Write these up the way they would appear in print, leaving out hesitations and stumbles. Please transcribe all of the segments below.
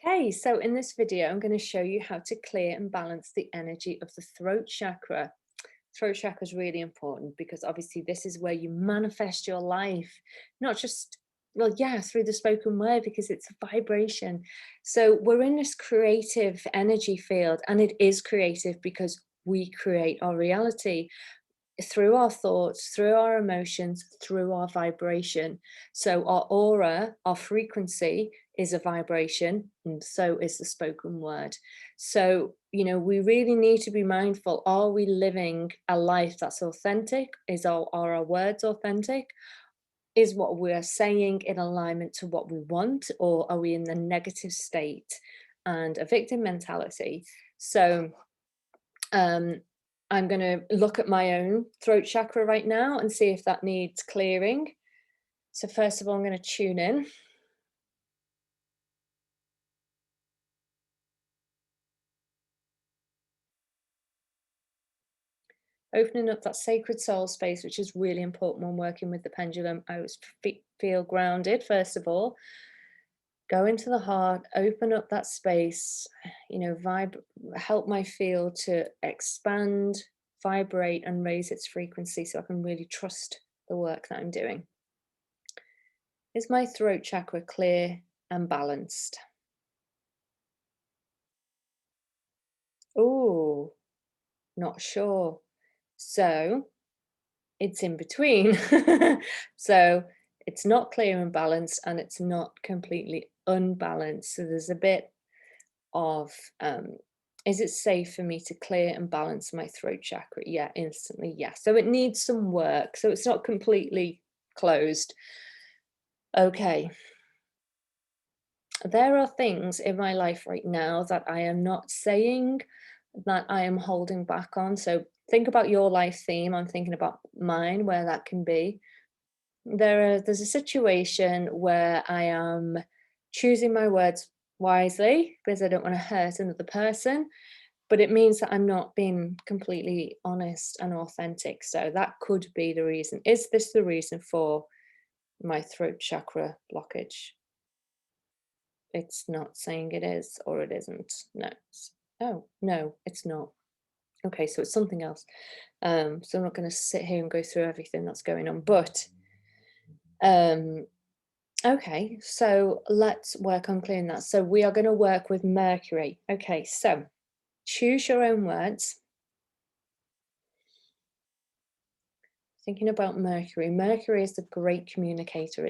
Okay, so in this video, I'm going to show you how to clear and balance the energy of the throat chakra. Throat chakra is really important because obviously this is where you manifest your life, not just, well, yeah, through the spoken word because it's a vibration. So we're in this creative energy field, and it is creative because we create our reality through our thoughts, through our emotions, through our vibration. So our aura, our frequency is a vibration, and so is the spoken word. So, we really need to be mindful. Are we living a life that's authentic? Are our words authentic? Is what we're saying in alignment to what we want? Or are we in the negative state and a victim mentality? So, I'm going to look at my own throat chakra right now and see if that needs clearing. So first of all, I'm going to tune in. Opening up that sacred soul space, which is really important when working with the pendulum. I always feel grounded, first of all. Go into the heart, open up that space, help my field to expand, vibrate, and raise its frequency so I can really trust the work that I'm doing. Is my throat chakra clear and balanced? Oh, not sure. So it's in between. So it's not clear and balanced, and it's not completely unbalanced. So there's a bit of, is it safe for me to clear and balance my throat chakra? Yeah, instantly, yeah. So it needs some work. So it's not completely closed. Okay. There are things in my life right now that I am not saying, that I am holding back on. So think about your life theme. I'm thinking about mine, where that can be. There's a situation where I am choosing my words wisely because I don't want to hurt another person, but it means that I'm not being completely honest and authentic. So that could be the reason. Is this the reason for my throat chakra blockage? It's not saying it is or it isn't. No. Oh, no, it's not. Okay, so it's something else. So I'm not going to sit here and go through everything that's going on, but okay, so let's work on clearing that. So we are going to work with Mercury. Okay, so choose your own words. Thinking about Mercury. Mercury is a great communicator.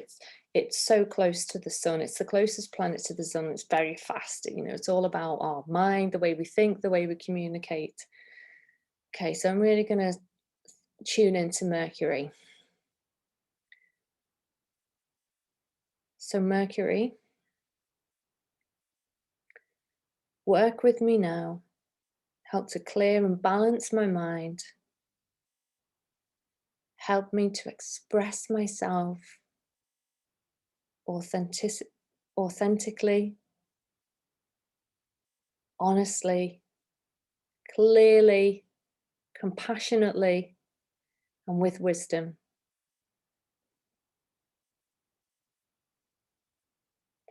It's so close to the sun. It's the closest planet to the sun. It's very fast. It's all about our mind, the way we think, the way we communicate. Okay, so I'm really going to tune into Mercury. So Mercury, work with me now. Help to clear and balance my mind. Help me to express myself authentically, honestly, clearly, compassionately, and with wisdom.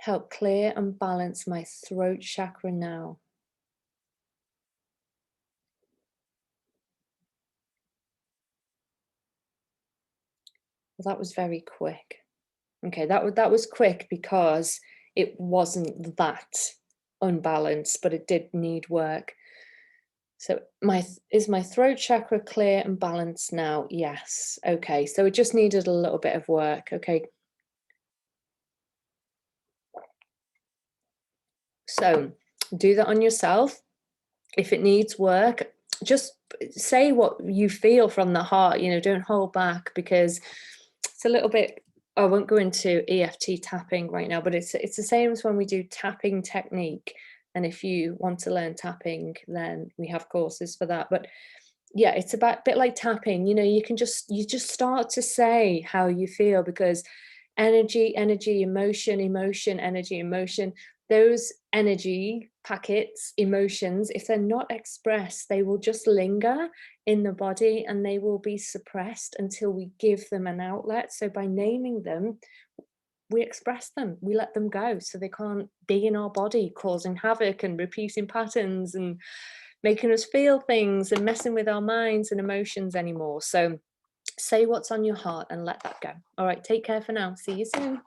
Help clear and balance my throat chakra now. Well, that was very quick. Okay, that was quick because it wasn't that unbalanced, but it did need work. So is my throat chakra clear and balanced now? Yes. Okay, so it just needed a little bit of work. Okay. So do that on yourself. If it needs work, just say what you feel from the heart, don't hold back, because it's a little bit, I won't go into EFT tapping right now, but it's the same as when we do tapping technique. And if you want to learn tapping, then we have courses for that. But yeah, it's a bit like tapping. You just start to say how you feel, because energy, emotion, energy, emotion, those energy packets, emotions, if they're not expressed, they will just linger in the body and they will be suppressed until we give them an outlet. So by naming them, we express them, we let them go so they can't be in our body causing havoc and repeating patterns and making us feel things and messing with our minds and emotions anymore. So say what's on your heart and let that go. All right, take care for now. See you soon.